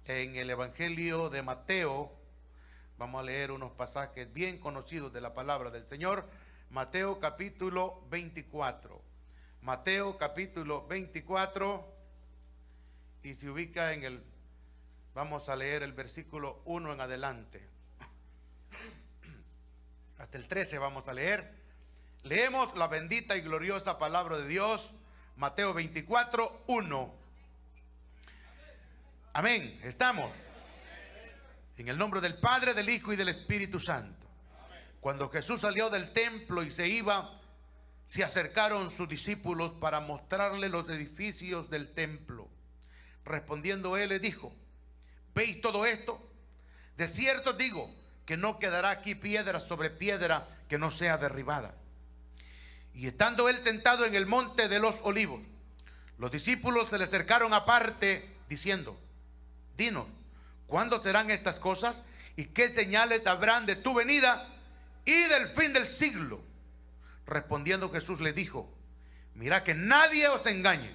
en el Evangelio de Mateo. Vamos a leer unos pasajes bien conocidos de la palabra del Señor. Mateo capítulo 24. Mateo capítulo 24. Y se ubica en el... Vamos a leer el versículo 1 en adelante. Hasta el 13 vamos a leer. Leemos la bendita y gloriosa palabra de Dios. Mateo 24, 1. Amén. Estamos. En el nombre del Padre, del Hijo y del Espíritu Santo. Cuando Jesús salió del templo y se iba, se acercaron sus discípulos para mostrarle los edificios del templo. Respondiendo él les dijo: ¿veis todo esto? De cierto digo que no quedará aquí piedra sobre piedra que no sea derribada. Y estando él sentado en el monte de los olivos, los discípulos se le acercaron aparte diciendo: dinos, ¿cuándo serán estas cosas? ¿Y qué señales habrán de tu venida y del fin del siglo? Respondiendo Jesús le dijo: mirad que nadie os engañe,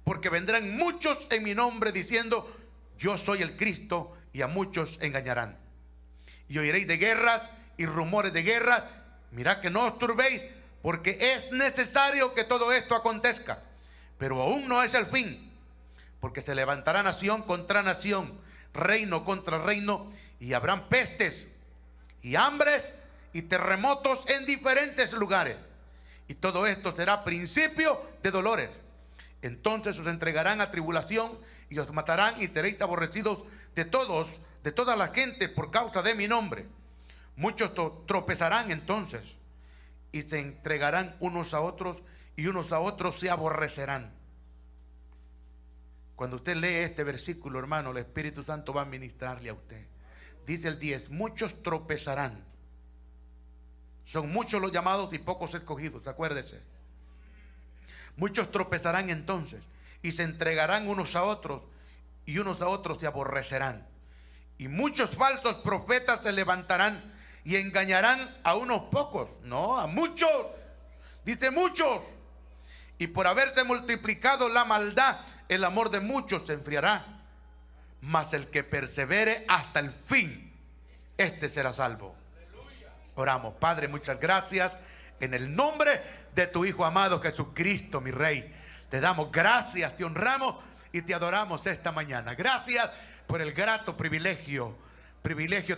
porque vendrán muchos en mi nombre diciendo: yo soy el Cristo, y a muchos engañarán. Y oiréis de guerras y rumores de guerras. Mirad que no os turbéis, porque es necesario que todo esto acontezca, pero aún no es el fin, porque se levantará nación contra nación, reino contra reino, y habrán pestes y hambres y terremotos en diferentes lugares, y todo esto será principio de dolores. Entonces os entregarán a tribulación y os matarán, y seréis aborrecidos de toda la gente por causa de mi nombre. Muchos tropezarán entonces y se entregarán unos a otros, y unos a otros se aborrecerán. Cuando usted lee este versículo, hermano, el Espíritu Santo va a ministrarle a usted. Dice el 10: muchos tropezarán. Son muchos los llamados y pocos escogidos, acuérdese. Muchos tropezarán entonces y se entregarán unos a otros, y unos a otros se aborrecerán. Y muchos falsos profetas se levantarán y engañarán a unos pocos, no, a muchos. Dice muchos. Y por haberse multiplicado la maldad, el amor de muchos se enfriará. Mas el que persevere hasta el fin, este será salvo. Oramos. Padre, muchas gracias en el nombre de tu Hijo amado Jesucristo, mi Rey. Te damos gracias, te honramos y te adoramos esta mañana. Gracias por el grato privilegio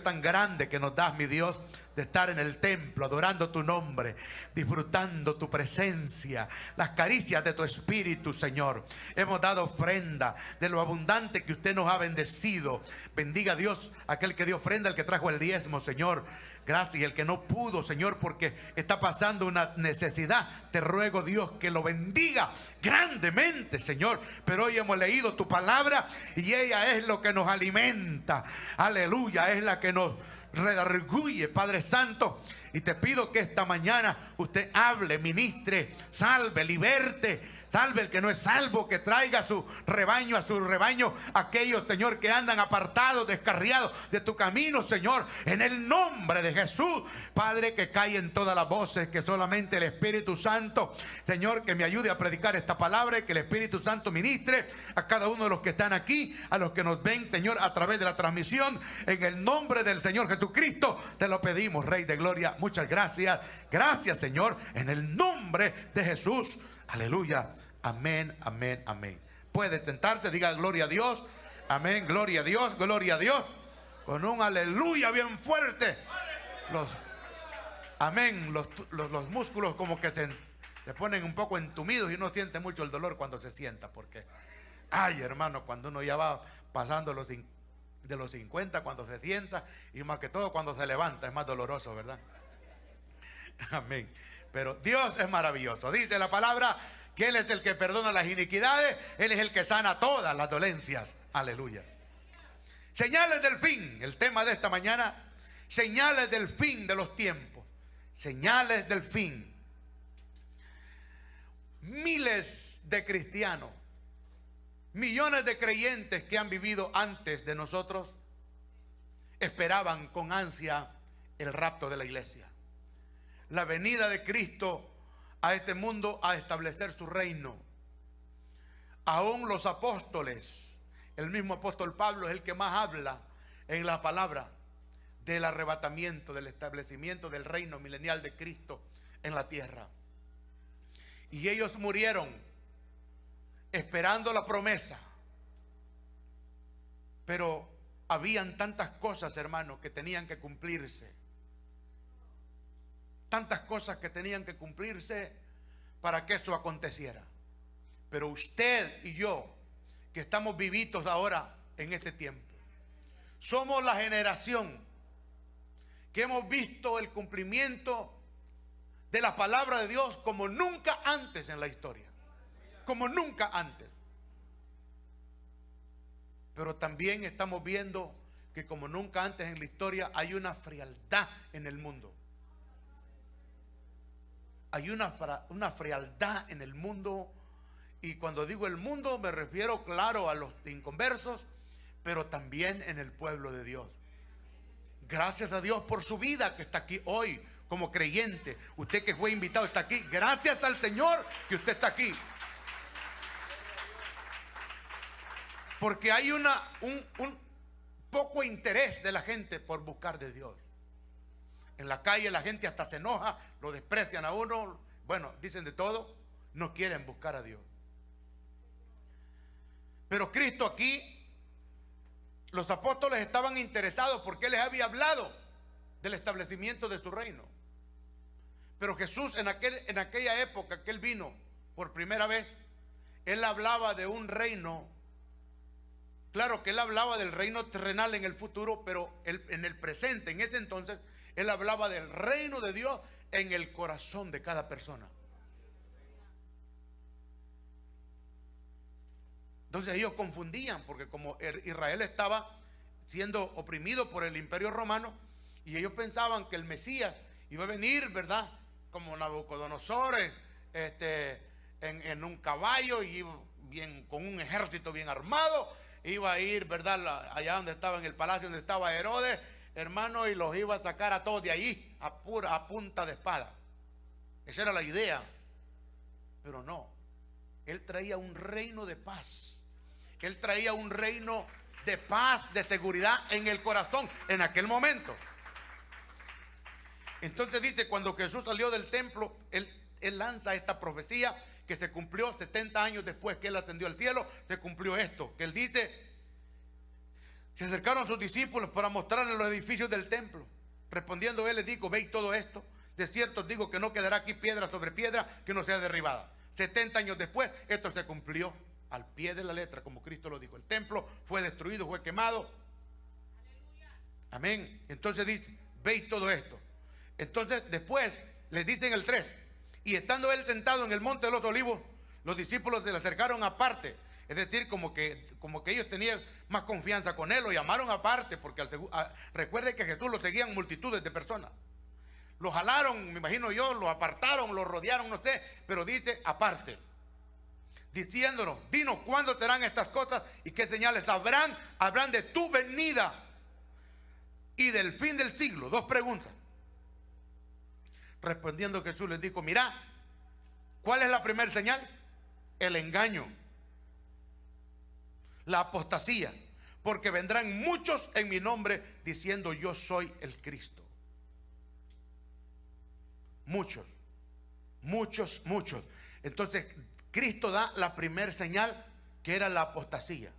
tan grande que nos das, mi Dios, de estar en el templo adorando tu nombre, disfrutando tu presencia, las caricias de tu Espíritu, Señor. Hemos dado ofrenda de lo abundante que usted nos ha bendecido. Bendiga Dios aquel que dio ofrenda, el que trajo el diezmo, Señor. Gracias. Y el que no pudo, Señor, porque está pasando una necesidad, te ruego, Dios, que lo bendiga grandemente, Señor. Pero hoy hemos leído tu palabra y ella es lo que nos alimenta. Aleluya, es la que nos redarguye, Padre Santo. Y te pido que esta mañana usted hable, ministre, salve, liberte. Salve el que no es salvo, que traiga a su rebaño, aquellos, Señor, que andan apartados, descarriados de tu camino, Señor, en el nombre de Jesús. Padre, que callen todas las voces, que solamente el Espíritu Santo, Señor, que me ayude a predicar esta palabra, y que el Espíritu Santo ministre a cada uno de los que están aquí, a los que nos ven, Señor, a través de la transmisión. En el nombre del Señor Jesucristo te lo pedimos, Rey de Gloria. Muchas gracias. Gracias, Señor, en el nombre de Jesús. Aleluya. Amén, amén, amén. Puede sentarse, diga gloria a Dios. Amén, gloria a Dios, gloria a Dios. Con un aleluya bien fuerte. Amén, los músculos como que se ponen un poco entumidos y uno siente mucho el dolor cuando se sienta. Porque, ay, hermano, cuando uno ya va pasando de los 50, cuando se sienta, y más que todo cuando se levanta, es más doloroso, ¿verdad? Amén. Pero Dios es maravilloso. Dice la palabra que Él es el que perdona las iniquidades. Él es el que sana todas las dolencias. Aleluya. Señales del fin. El tema de esta mañana: señales del fin de los tiempos. Señales del fin. Miles de cristianos, millones de creyentes que han vivido antes de nosotros, esperaban con ansia el rapto de la iglesia, la venida de Cristo a este mundo a establecer su reino. Aún los apóstoles el mismo apóstol Pablo es el que más habla en la palabra del arrebatamiento, del establecimiento del reino milenial de Cristo en la tierra. Y ellos murieron esperando la promesa. Pero habían tantas cosas, hermanos, que tenían que cumplirse. Tantas cosas que tenían que cumplirse para que eso aconteciera. Pero usted y yo, que estamos vivitos ahora en este tiempo, somos la generación que hemos visto el cumplimiento de la palabra de Dios como nunca antes en la historia. Como nunca antes. Pero también estamos viendo que como nunca antes en la historia hay una frialdad en el mundo. Hay una frialdad en el mundo. Y cuando digo el mundo me refiero, claro, a los inconversos, pero también en el pueblo de Dios. Gracias a Dios por su vida que está aquí hoy como creyente. Usted que fue invitado está aquí. Gracias al Señor que usted está aquí. Porque hay un poco interés de la gente por buscar de Dios. En la calle la gente hasta se enoja, lo desprecian a uno. Bueno, dicen de todo, no quieren buscar a Dios. Pero Cristo aquí, los apóstoles estaban interesados porque Él les había hablado del establecimiento de su reino. Pero Jesús en aquella época que Él vino por primera vez, Él hablaba de un reino. Claro que Él hablaba del reino terrenal en el futuro, pero en el presente, en ese entonces, Él hablaba del reino de Dios en el corazón de cada persona. Entonces ellos confundían, porque como Israel estaba siendo oprimido por el imperio romano, y ellos pensaban que el Mesías iba a venir, ¿verdad? Como Nabucodonosor, en un caballo y con un ejército bien armado. Iba a ir, ¿verdad? Allá donde estaba, en el palacio donde estaba Herodes, hermano, y los iba a sacar a todos de allí a punta de espada. Esa era la idea. Pero no, Él traía un reino de paz. Él traía un reino de paz, de seguridad en el corazón en aquel momento. Entonces dice, cuando Jesús salió del templo, Él lanza esta profecía que se cumplió 70 años después que Él ascendió al cielo. Se cumplió esto, que Él dice: se acercaron a sus discípulos para mostrarles los edificios del templo. Respondiendo Él les dijo: ¿veis todo esto? De cierto os digo que no quedará aquí piedra sobre piedra que no sea derribada. 70 años después esto se cumplió al pie de la letra, como Cristo lo dijo. El templo fue destruido, fue quemado. Amén. Entonces dice: ¿veis todo esto? Entonces después les dice en el 3: y estando Él sentado en el monte de los olivos, los discípulos se le acercaron aparte. Es decir, como que ellos tenían más confianza con Él, lo llamaron aparte, porque recuerde que Jesús lo seguían multitudes de personas. Lo jalaron, me imagino yo, lo apartaron, lo rodearon, no sé, pero dice aparte, diciéndonos: dinos cuándo serán estas cosas y qué señales habrán de tu venida y del fin del siglo. Dos preguntas. Respondiendo Jesús les dijo: mirá, ¿cuál es la primera señal? El engaño, la apostasía, porque vendrán muchos en mi nombre diciendo: yo soy el Cristo. Muchos. Entonces Cristo da la primera señal, que era la apostasía.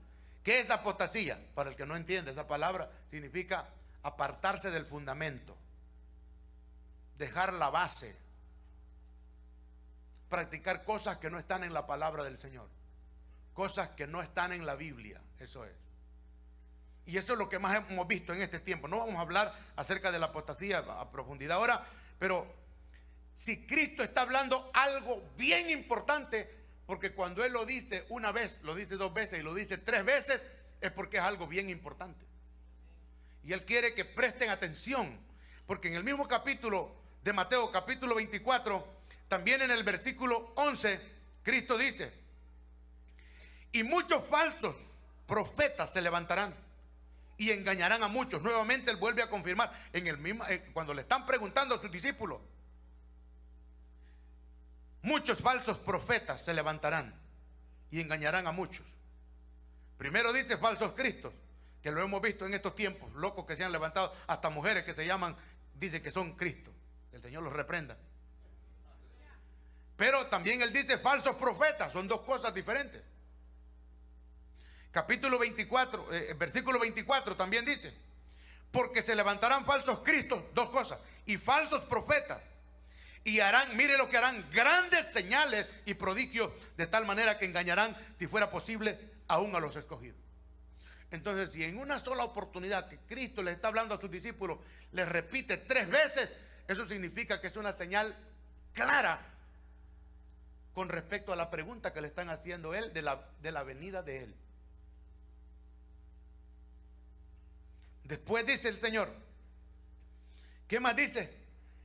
¿Qué es apostasía? Para el que no entiende, esa palabra significa apartarse del fundamento, dejar la base, practicar cosas que no están en la palabra del Señor, cosas que no están en la Biblia. Eso es. Y eso es lo que más hemos visto en este tiempo. No vamos a hablar acerca de la apostasía a profundidad ahora, pero si Cristo está hablando algo bien importante, porque cuando Él lo dice una vez, lo dice dos veces y lo dice tres veces, es porque es algo bien importante. Y Él quiere que presten atención, porque en el mismo capítulo de Mateo, capítulo 24, también en el versículo 11, Cristo dice: y muchos falsos profetas se levantarán y engañarán a muchos. Nuevamente Él vuelve a confirmar en el mismo, cuando le están preguntando a sus discípulos: muchos falsos profetas se levantarán y engañarán a muchos. Primero dice falsos cristos, que lo hemos visto en estos tiempos, locos que se han levantado, hasta mujeres que se llaman, dicen que son Cristo. El Señor los reprenda. Pero también él dice falsos profetas, son dos cosas diferentes. Capítulo 24, versículo 24 también dice, porque se levantarán falsos cristos, dos cosas, y falsos profetas, y harán, mire lo que harán, grandes señales y prodigios, de tal manera que engañarán, si fuera posible, aún a los escogidos. Entonces, si en una sola oportunidad que Cristo les está hablando a sus discípulos, les repite 3 veces, eso significa que es una señal clara con respecto a la pregunta que le están haciendo él de la venida de él. Después dice el Señor, ¿qué más dice?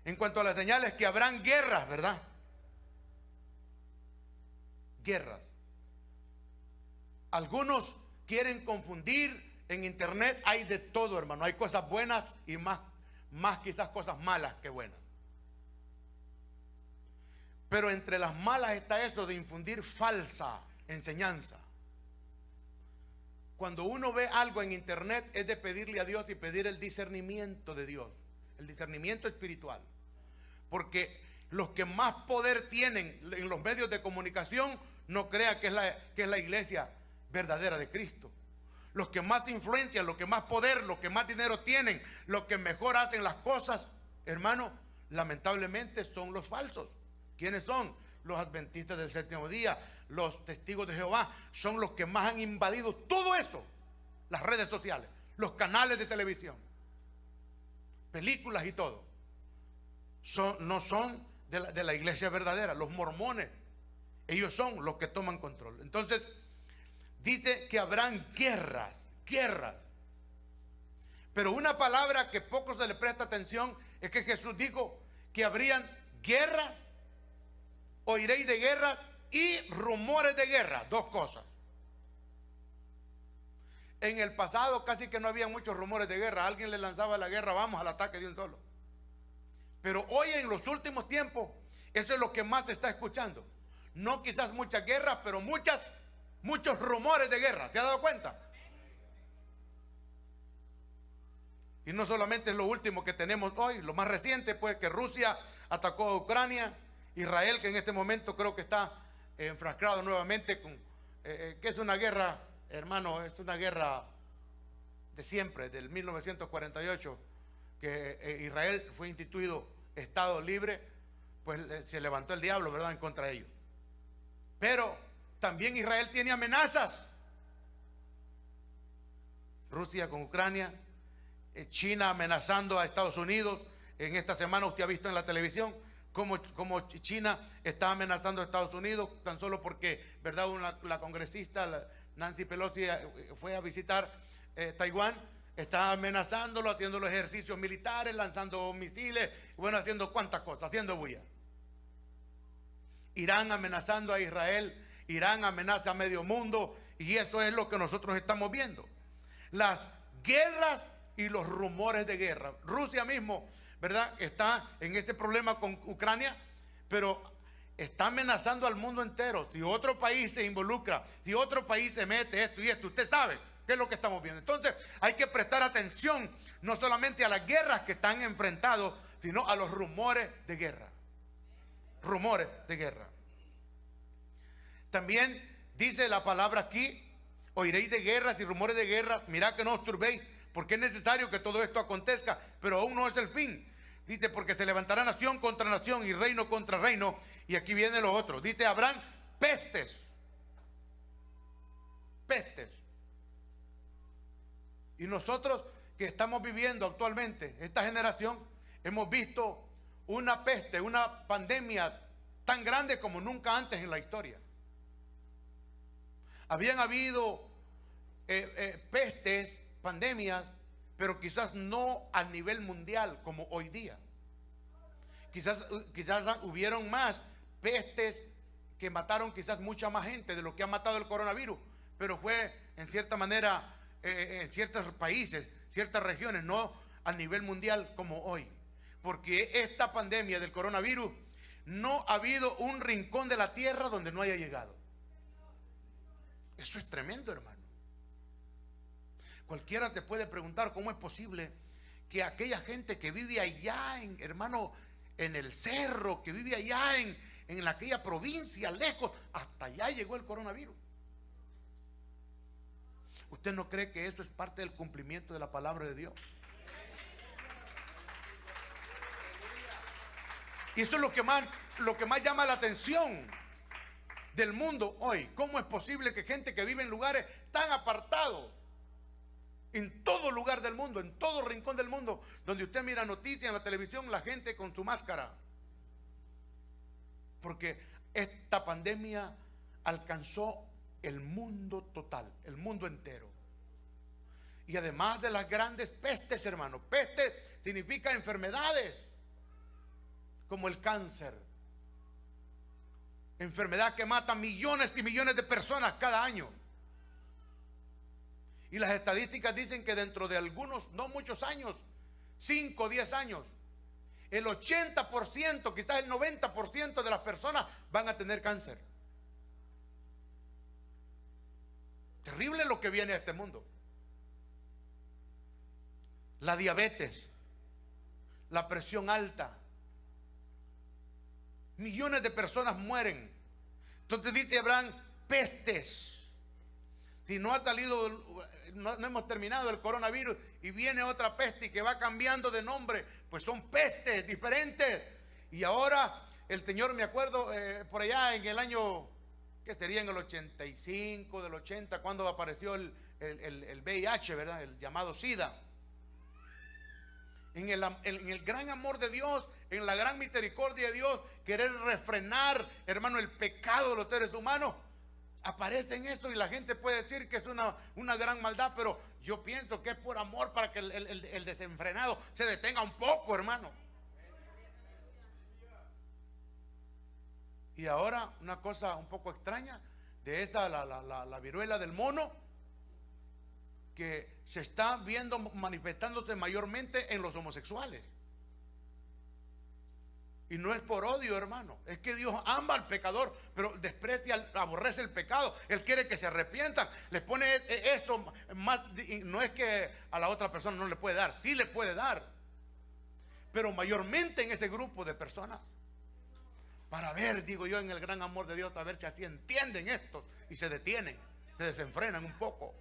En cuanto a las señales, que habrán guerras, ¿verdad? Guerras. Algunos quieren confundir. En internet hay de todo, hermano. Hay cosas buenas y más quizás cosas malas que buenas. Pero entre las malas está eso de infundir falsa enseñanza. Cuando uno ve algo en internet, es de pedirle a Dios y pedir el discernimiento de Dios, el discernimiento espiritual. Porque los que más poder tienen en los medios de comunicación, no crea que es la iglesia verdadera de Cristo. Los que más influencian, los que más poder, los que más dinero tienen, los que mejor hacen las cosas, hermano, lamentablemente son los falsos. ¿Quiénes son? Los adventistas del séptimo día, los testigos de Jehová, son los que más han invadido todo eso. Las redes sociales, los canales de televisión, películas y todo. No son de la iglesia verdadera. Los mormones, ellos son los que toman control. Entonces, dice que habrán guerras. Pero una palabra que poco se le presta atención es que Jesús dijo que habrían guerras, oiréis de guerra y rumores de guerra, dos cosas. En el pasado casi que no había muchos rumores de guerra. Alguien le lanzaba la guerra, vamos al ataque de un solo. Pero hoy en los últimos tiempos, eso es lo que más se está escuchando. No quizás muchas guerras, pero muchos rumores de guerra. ¿Se ha dado cuenta? Y no solamente es lo último que tenemos hoy, lo más reciente, pues, que Rusia atacó a Ucrania. Israel, que en este momento creo que está enfrascado nuevamente con, que es una guerra, hermano, es una guerra de siempre, del 1948, que Israel fue instituido Estado libre, pues se levantó el diablo, ¿verdad?, en contra de ellos. Pero también Israel tiene amenazas. Rusia con Ucrania, China amenazando a Estados Unidos. En esta semana usted ha visto en la televisión como China está amenazando a Estados Unidos, tan solo porque, ¿verdad?, la congresista Nancy Pelosi fue a visitar Taiwán. Está amenazándolo, haciendo los ejercicios militares, lanzando misiles, bueno, haciendo cuantas cosas, haciendo bulla. Irán amenazando a Israel, Irán amenaza a medio mundo, y eso es lo que nosotros estamos viendo. Las guerras y los rumores de guerra. Rusia mismo, ¿verdad?, está en este problema con Ucrania, pero está amenazando al mundo entero. Si otro país se involucra, si otro país se mete esto y esto, usted sabe qué es lo que estamos viendo. Entonces hay que prestar atención no solamente a las guerras que están enfrentados, sino a los rumores de guerra. Rumores de guerra. También dice la palabra aquí, oiréis de guerras y rumores de guerra, mirad que no os turbéis, porque es necesario que todo esto acontezca, pero aún no es el fin. Dice, porque se levantará nación contra nación y reino contra reino, y aquí viene lo otro. Dice, habrán pestes. Pestes. Y nosotros que estamos viviendo actualmente, esta generación, hemos visto una peste, una pandemia tan grande como nunca antes en la historia. Habían habido pestes, pandemias, pero quizás no a nivel mundial como hoy día. Quizás hubieron más pestes que mataron quizás mucha más gente de lo que ha matado el coronavirus, pero fue en cierta manera en ciertos países, ciertas regiones, no a nivel mundial como hoy. Porque esta pandemia del coronavirus, no ha habido un rincón de la tierra donde no haya llegado. Eso es tremendo, hermano. Cualquiera te puede preguntar cómo es posible que aquella gente que vive allá, hermano, en el cerro, que vive allá en aquella provincia, lejos, hasta allá llegó el coronavirus. ¿Usted no cree que eso es parte del cumplimiento de la palabra de Dios? Y eso es lo que más llama la atención del mundo hoy. ¿Cómo es posible que gente que vive en lugares tan apartados, en todo lugar del mundo, en todo rincón del mundo, donde usted mira noticias en la televisión, la gente con su máscara? Porque esta pandemia alcanzó el mundo total, el mundo entero. Y además de las grandes pestes, hermano, peste significa enfermedades como el cáncer, enfermedad que mata millones y millones de personas cada año. Y las estadísticas dicen que dentro de algunos, no muchos años, 5 o 10 años, el 80%, quizás el 90% de las personas van a tener cáncer. Terrible lo que viene a este mundo. La diabetes, la presión alta. Millones de personas mueren. Entonces dice Abraham, pestes. Si no ha salido, no hemos terminado el coronavirus y viene otra peste y que va cambiando de nombre, pues son pestes diferentes. Y ahora el Señor, me acuerdo, por allá en el año, que sería en el 85, del 80, cuando apareció el VIH, ¿verdad? El llamado SIDA. En el gran amor de Dios, en la gran misericordia de Dios, querer refrenar, hermano, el pecado de los seres humanos, aparece en esto y la gente puede decir que es una gran maldad, pero yo pienso que es por amor, para que el desenfrenado se detenga un poco, hermano. Y ahora una cosa un poco extraña, de esa la viruela del mono, que se está viendo manifestándose mayormente en los homosexuales. Y no es por odio, hermano, es que Dios ama al pecador, pero desprecia, aborrece el pecado. Él quiere que se arrepientan. Les pone eso más. No es que a la otra persona no le puede dar, sí le puede dar, pero mayormente en ese grupo de personas, para ver, digo yo, en el gran amor de Dios, a ver si así entienden estos y se detienen, se desenfrenan un poco,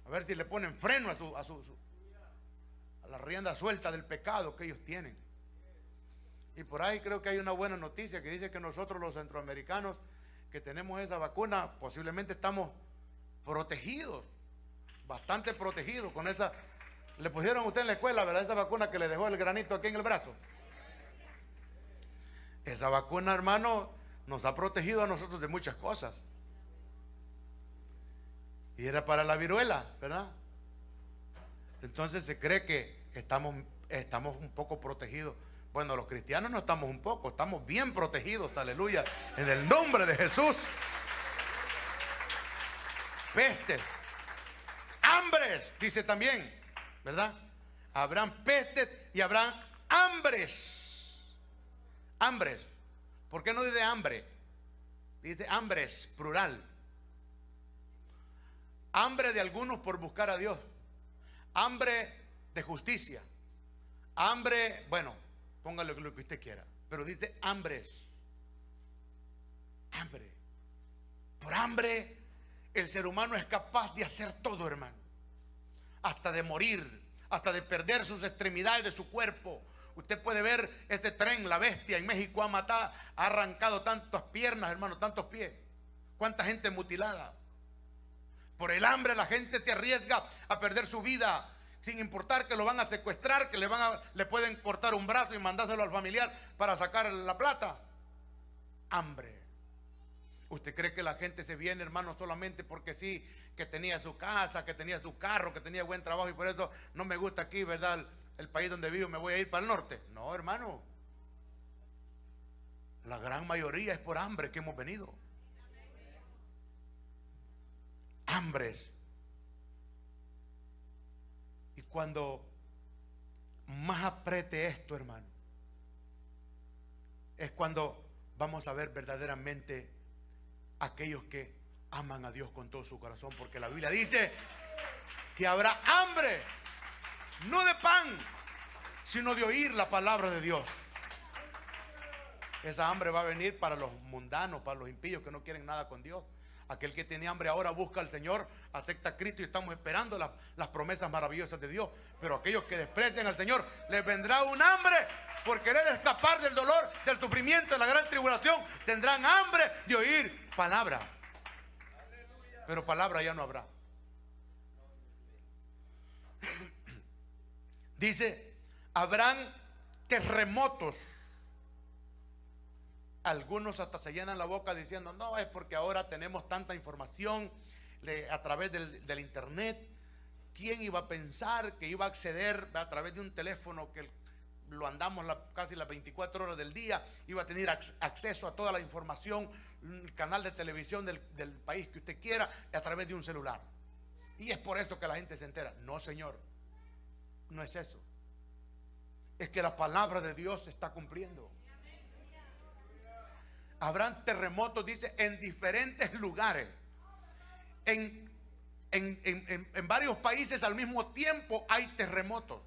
a ver si le ponen freno a la rienda suelta del pecado que ellos tienen. Y por ahí creo que hay una buena noticia que dice que nosotros los centroamericanos que tenemos esa vacuna, posiblemente estamos protegidos, bastante protegidos con esa. Le pusieron a usted en la escuela, ¿verdad? Esa vacuna que le dejó el granito aquí en el brazo. Esa vacuna, hermano, nos ha protegido a nosotros de muchas cosas. Y era para la viruela, ¿verdad? Entonces se cree que estamos un poco protegidos. Bueno, los cristianos no estamos un poco, estamos bien protegidos, aleluya, en el nombre de Jesús. Pestes, hambres, dice también, ¿verdad? Habrán pestes y habrán hambres. Hambres. ¿Por qué no dice hambre? Dice hambres, plural. Hambre de algunos por buscar a Dios. Hambre de justicia. Hambre, bueno, póngale lo que usted quiera, pero dice hambres. Hambre. Por hambre el ser humano es capaz de hacer todo, hermano. Hasta de morir, hasta de perder sus extremidades de su cuerpo. Usted puede ver ese tren, la bestia, en México ha arrancado tantas piernas, hermano, tantos pies. Cuánta gente mutilada. Por el hambre la gente se arriesga a perder su vida, sin importar que lo van a secuestrar, que le pueden cortar un brazo y mandárselo al familiar para sacar la plata. Hambre. ¿Usted cree que la gente se viene, hermano, solamente porque sí, que tenía su casa, que tenía su carro, que tenía buen trabajo y por eso no me gusta aquí, ¿verdad? El país donde vivo, me voy a ir para el norte? No, hermano. La gran mayoría es por hambre que hemos venido. Hambres. Y cuando más apriete esto, hermano, es cuando vamos a ver verdaderamente aquellos que aman a Dios con todo su corazón, porque la Biblia dice que habrá hambre, no de pan, sino de oír la palabra de Dios. Esa hambre va a venir para los mundanos, para los impíos que no quieren nada con Dios. Aquel que tiene hambre ahora busca al Señor, acepta a Cristo y estamos esperando las promesas maravillosas de Dios. Pero aquellos que desprecian al Señor, les vendrá un hambre por querer escapar del dolor, del sufrimiento, de la gran tribulación. Tendrán hambre de oír palabra. Pero palabra ya no habrá. Dice, habrán terremotos. Algunos hasta se llenan la boca diciendo, no, es porque ahora tenemos tanta información a través del internet. ¿Quién iba a pensar que iba a acceder a través de un teléfono que lo andamos casi las 24 horas del día? Iba a tener acceso a toda la información, el canal de televisión del país que usted quiera, a través de un celular. Y es por eso que la gente se entera. No, señor, no es eso. Es que la palabra de Dios se está cumpliendo. Habrán terremotos, dice, en diferentes lugares. En varios países al mismo tiempo hay terremotos.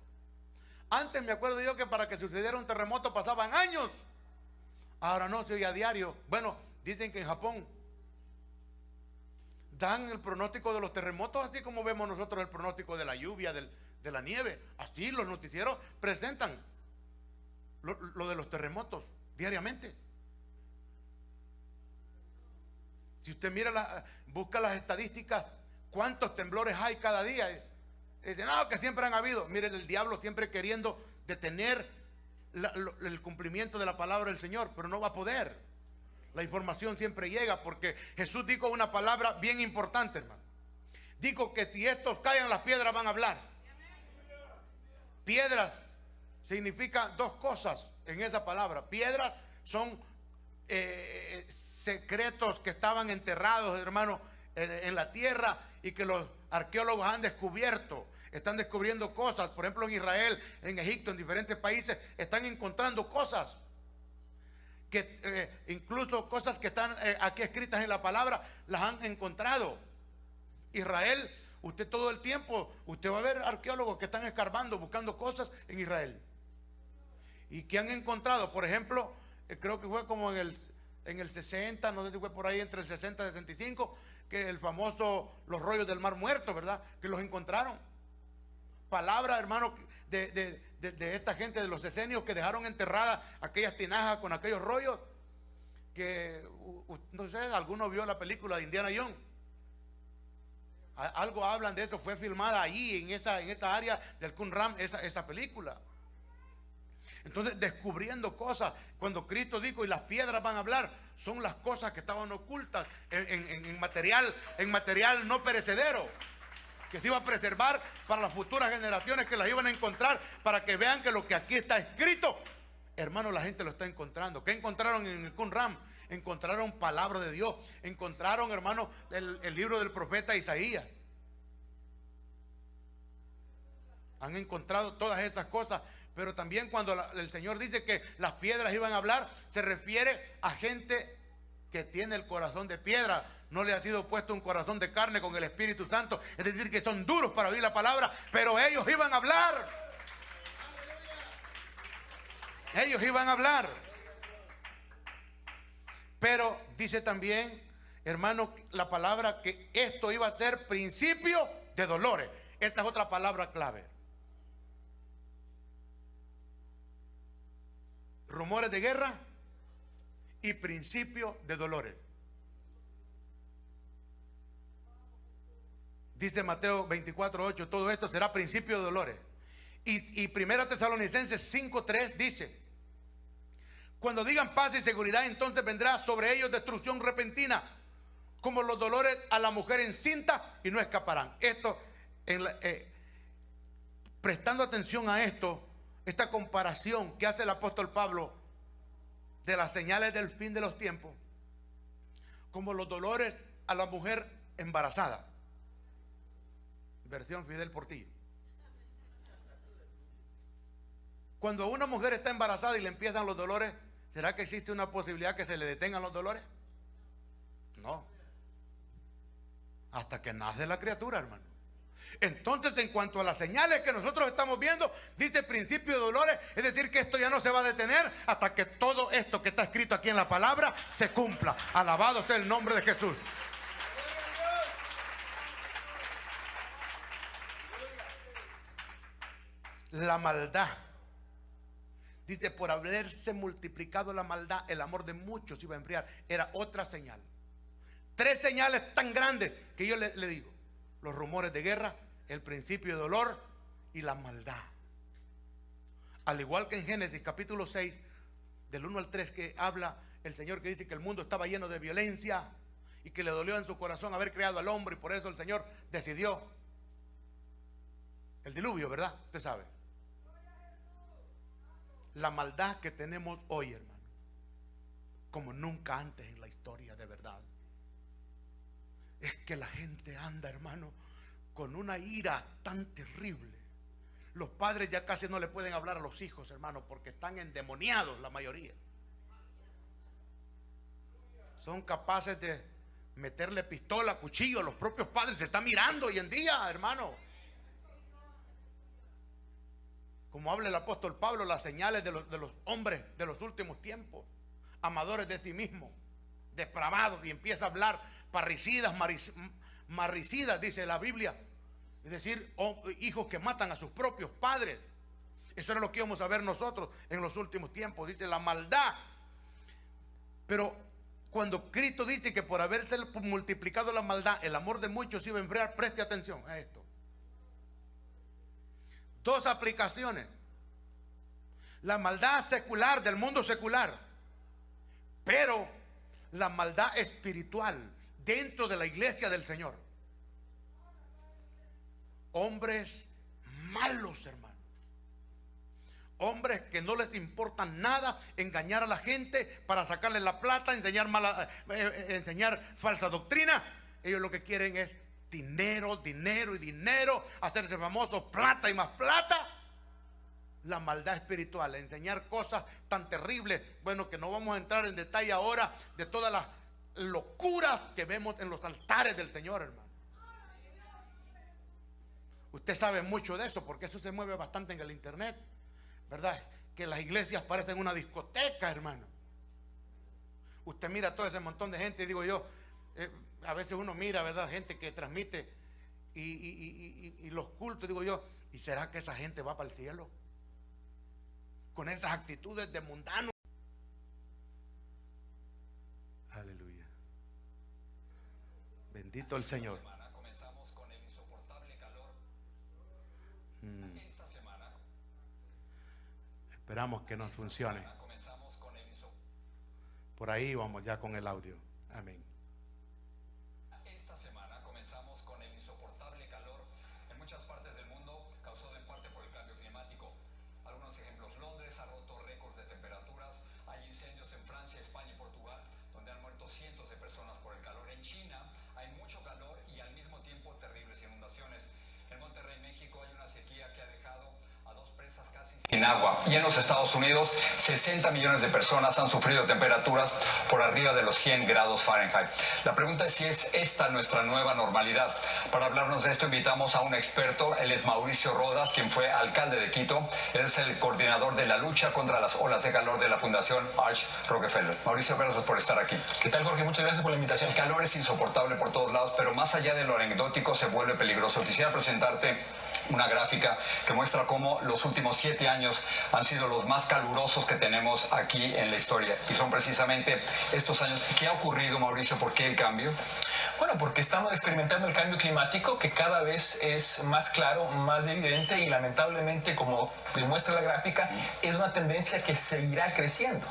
Antes me acuerdo yo que para que sucediera un terremoto pasaban años. Ahora no, se oye a diario. Bueno, dicen que en Japón dan el pronóstico de los terremotos, así como vemos nosotros el pronóstico de la lluvia, de la nieve. Así los noticieros presentan lo de los terremotos diariamente. Si usted mira, busca las estadísticas, cuántos temblores hay cada día. Dice, no, que siempre han habido. Miren, el diablo siempre queriendo detener el cumplimiento de la palabra del Señor, pero no va a poder. La información siempre llega, porque Jesús dijo una palabra bien importante, hermano. Dijo que si estos callan, las piedras van a hablar. Piedras significa dos cosas en esa palabra. Piedras son secretos que estaban enterrados, hermano, en la tierra, y que los arqueólogos han descubierto. Están descubriendo cosas, por ejemplo en Israel, en Egipto, en diferentes países están encontrando cosas que incluso cosas que están aquí escritas en la palabra las han encontrado. Israel, usted todo el tiempo, usted va a ver arqueólogos que están escarbando, buscando cosas en Israel, y que han encontrado, por ejemplo, creo que fue como en el 60, no sé si fue por ahí entre el 60 y 65, que el famoso, los rollos del Mar Muerto, ¿verdad? Que los encontraron. Palabra, hermano, de esta gente de los esenios que dejaron enterradas aquellas tinajas con aquellos rollos, que no sé, alguno vio la película de Indiana Jones. Algo hablan de eso, fue filmada allí en esta área del Qumran, esa película. Entonces, descubriendo cosas, cuando Cristo dijo, y las piedras van a hablar, son las cosas que estaban ocultas en material no perecedero, que se iba a preservar para las futuras generaciones que las iban a encontrar, para que vean que lo que aquí está escrito, hermano, la gente lo está encontrando. ¿Qué encontraron en el Qumran? Encontraron palabra de Dios, encontraron, hermano, el libro del profeta Isaías. Han encontrado todas estas cosas. Pero también cuando el Señor dice que las piedras iban a hablar, se refiere a gente que tiene el corazón de piedra. No le ha sido puesto un corazón de carne con el Espíritu Santo. Es decir, que son duros para oír la palabra, pero ellos iban a hablar. Ellos iban a hablar. Pero dice también, hermano, la palabra que esto iba a ser principio de dolores. Esta es otra palabra clave. Rumores de guerra y principio de dolores. Dice Mateo 24:8, todo esto será principio de dolores. Y 1 Tesalonicenses 5:3 dice, cuando digan paz y seguridad, entonces vendrá sobre ellos destrucción repentina, como los dolores a la mujer encinta, y no escaparán. Esto, prestando atención a esto, esta comparación que hace el apóstol Pablo de las señales del fin de los tiempos, como los dolores a la mujer embarazada. Versión Fidel Portillo. Cuando una mujer está embarazada y le empiezan los dolores, ¿será que existe una posibilidad que se le detengan los dolores? No. Hasta que nace la criatura, hermano. Entonces, en cuanto a las señales que nosotros estamos viendo, dice principio de dolores, es decir, que esto ya no se va a detener hasta que todo esto que está escrito aquí en la palabra se cumpla. Alabado sea el nombre de Jesús. La maldad. Dice, por haberse multiplicado la maldad, el amor de muchos iba a enfriar. Era otra señal. 3 señales tan grandes que yo le digo: los rumores de guerra, el principio de dolor y la maldad. Al igual que en Génesis capítulo 6, del 1 al 3, que habla el Señor, que dice que el mundo estaba lleno de violencia y que le dolió en su corazón haber creado al hombre, y por eso el Señor decidió el diluvio, ¿verdad? Usted sabe. La maldad que tenemos hoy, hermano, como nunca antes en la historia, de verdad, es que la gente anda, hermano, con una ira tan terrible. Los padres ya casi no le pueden hablar a los hijos, hermano, porque están endemoniados la mayoría. Son capaces de meterle pistola, cuchillo a los propios padres. Se está mirando hoy en día, hermano. Como habla el apóstol Pablo, las señales de los hombres de los últimos tiempos: amadores de sí mismos, depravados, y empieza a hablar parricidas, marricidas, dice la Biblia. Es decir, hijos que matan a sus propios padres. Eso era lo que íbamos a ver nosotros en los últimos tiempos. Dice la maldad. Pero cuando Cristo dice que por haberse multiplicado la maldad, el amor de muchos iba a enfriar, preste atención a esto. 2 aplicaciones: la maldad secular, del mundo secular, pero la maldad espiritual dentro de la iglesia del Señor. Hombres malos, hermano. Hombres que no les importa nada engañar a la gente para sacarle la plata, enseñar falsa doctrina. Ellos lo que quieren es dinero, dinero y dinero, hacerse famosos, plata y más plata. La maldad espiritual, enseñar cosas tan terribles, bueno, que no vamos a entrar en detalle ahora de todas las locuras que vemos en los altares del Señor, hermano. Usted sabe mucho de eso, porque eso se mueve bastante en el internet, ¿verdad? Que las iglesias parecen una discoteca, hermano. Usted mira todo ese montón de gente, y digo yo, a veces uno mira, ¿verdad?, gente que transmite y los cultos, digo yo, ¿y será que esa gente va para el cielo? Con esas actitudes de mundano. Aleluya. Bendito el Señor. Esta semana comenzamos con el insoportable calor. Esta semana esperamos que nos funcione. Comenzamos con el Por ahí vamos ya con el audio. Amén. Esta semana comenzamos con el insoportable calor en muchas partes del mundo, causado en parte por el cambio climático. Algunos ejemplos: Londres ha roto récords de temperaturas. Hay incendios en Francia, España y Portugal, donde han muerto cientos de personas por el calor. En China hay mucho calor y al mismo tiempo terribles inundaciones. En Monterrey, México, hay una sequía que ha dejado a 2 presas casi sin agua. Y en los Estados Unidos, 60 millones de personas han sufrido temperaturas por arriba de los 100 grados Fahrenheit. La pregunta es si es esta nuestra nueva normalidad. Para hablarnos de esto invitamos a un experto. Él es Mauricio Rodas, quien fue alcalde de Quito. Él es el coordinador de la lucha contra las olas de calor de la Fundación Arch Rockefeller. Mauricio, gracias por estar aquí. ¿Qué tal, Jorge? Muchas gracias por la invitación. El calor es insoportable por todos lados, pero más allá de lo anecdótico se vuelve peligroso. Quisiera presentarte una gráfica que muestra cómo los últimos 7 años han sido los más calurosos que tenemos aquí en la historia. Y son precisamente estos años. ¿Qué ha ocurrido, Mauricio? ¿Por qué el cambio? Bueno, porque estamos experimentando el cambio climático, que cada vez es más claro, más evidente, y lamentablemente, como demuestra la gráfica, es una tendencia que seguirá creciendo.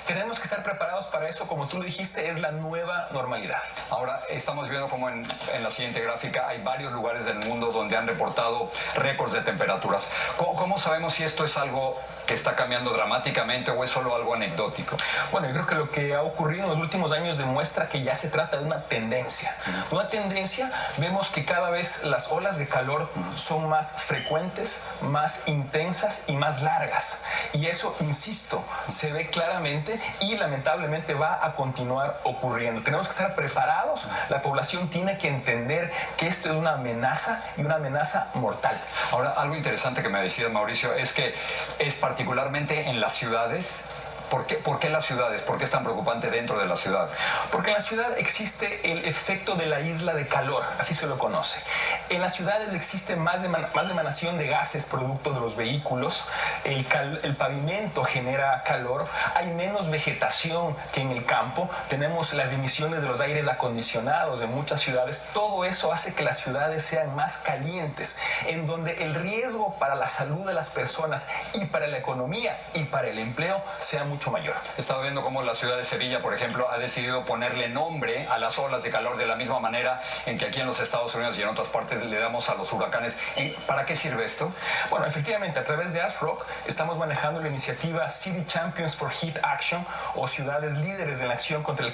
Tenemos que estar preparados para eso. Como tú lo dijiste, es la nueva normalidad. Ahora estamos viendo como en la siguiente gráfica hay varios lugares del mundo donde han reportado récords de temperaturas. ¿Cómo sabemos si esto es algo que está cambiando dramáticamente o es solo algo anecdótico? Bueno, yo creo que lo que ha ocurrido en los últimos años demuestra que ya se trata de una tendencia. Una tendencia, vemos que cada vez las olas de calor son más frecuentes, más intensas y más largas. Y eso, insisto, se ve claramente existe y lamentablemente va a continuar ocurriendo. Tenemos que estar preparados. La población tiene que entender que esto es una amenaza y una amenaza mortal. Ahora, algo interesante que me decías, Mauricio, es que es particularmente en las ciudades. ¿Por qué las ciudades? ¿Por qué es tan preocupante dentro de la ciudad? Porque en la ciudad existe el efecto de la isla de calor, así se lo conoce. En las ciudades existe más emanación de gases producto de los vehículos, el pavimento genera calor, hay menos vegetación que en el campo, tenemos las emisiones de los aires acondicionados en muchas ciudades, todo eso hace que las ciudades sean más calientes, en donde el riesgo para la salud de las personas y para la economía y para el empleo sea mucho mayor. He estado viendo cómo la ciudad de Sevilla, por ejemplo, ha decidido ponerle nombre a las olas de calor de la misma manera en que aquí en los Estados Unidos y en otras partes le damos a los huracanes. ¿Para qué sirve esto? Bueno, efectivamente, a través de ASRock estamos manejando la iniciativa City Champions for Heat Action, o ciudades líderes en la acción contra el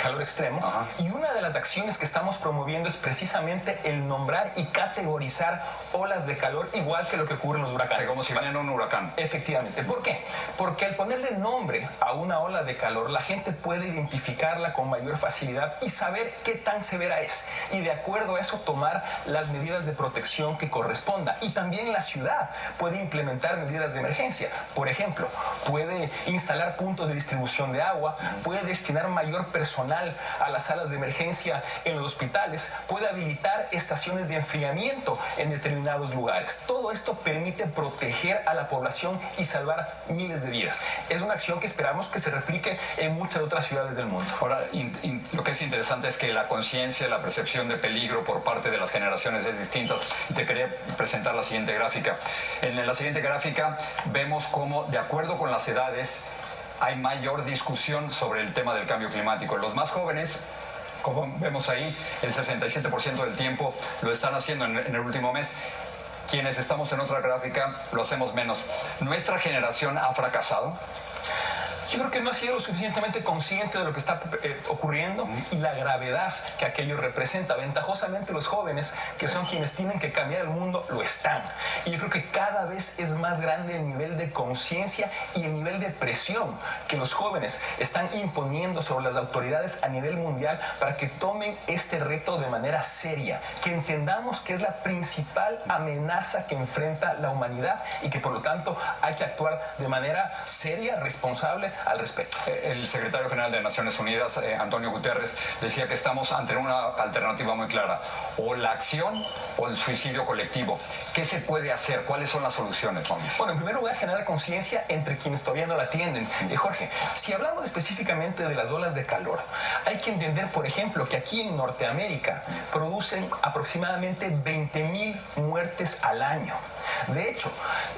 calor extremo. Ajá. Y una de las acciones que estamos promoviendo es precisamente el nombrar y categorizar olas de calor, igual que lo que ocurre en los huracanes. Como si viniera un huracán. Efectivamente. ¿Por qué? Porque al ponerle nombre a una ola de calor, la gente puede identificarla con mayor facilidad y saber qué tan severa es. Y de acuerdo a eso, tomar las medidas de protección que corresponda. Y también la ciudad puede implementar medidas de emergencia. Por ejemplo, puede instalar puntos de distribución de agua, puede destinar mayor personal a las salas de emergencia en los hospitales, puede habilitar estaciones de enfriamiento en determinados lugares. Todo esto permite proteger a la población y salvar miles de vidas. Es una acción que esperamos que se replique en muchas otras ciudades del mundo. Ahora, lo que es interesante es que la conciencia, la percepción de peligro por parte de las generaciones es distinta. Te quería presentar la siguiente gráfica. En la siguiente gráfica vemos cómo, de acuerdo con las edades, hay mayor discusión sobre el tema del cambio climático. Los más jóvenes, como vemos ahí, el 67% del tiempo lo están haciendo en el último mes. Quienes estamos en otra gráfica lo hacemos menos. ¿Nuestra generación ha fracasado? Yo creo que no ha sido lo suficientemente consciente de lo que está ocurriendo y la gravedad que aquello representa. Ventajosamente los jóvenes, que son quienes tienen que cambiar el mundo, lo están. Y yo creo que cada vez es más grande el nivel de conciencia y el nivel de presión que los jóvenes están imponiendo sobre las autoridades a nivel mundial para que tomen este reto de manera seria, que entendamos que es la principal amenaza que enfrenta la humanidad y que por lo tanto hay que actuar de manera seria, responsable al respecto. El secretario general de Naciones Unidas, Antonio Guterres, decía que estamos ante una alternativa muy clara: o la acción o el suicidio colectivo. ¿Qué se puede hacer? ¿Cuáles son las soluciones, Mauricio? Bueno, en primer lugar, generar conciencia entre quienes todavía no la tienen. Jorge, si hablamos específicamente de las olas de calor, hay que entender, por ejemplo, que aquí en Norteamérica producen aproximadamente 20,000 muertes al año. De hecho,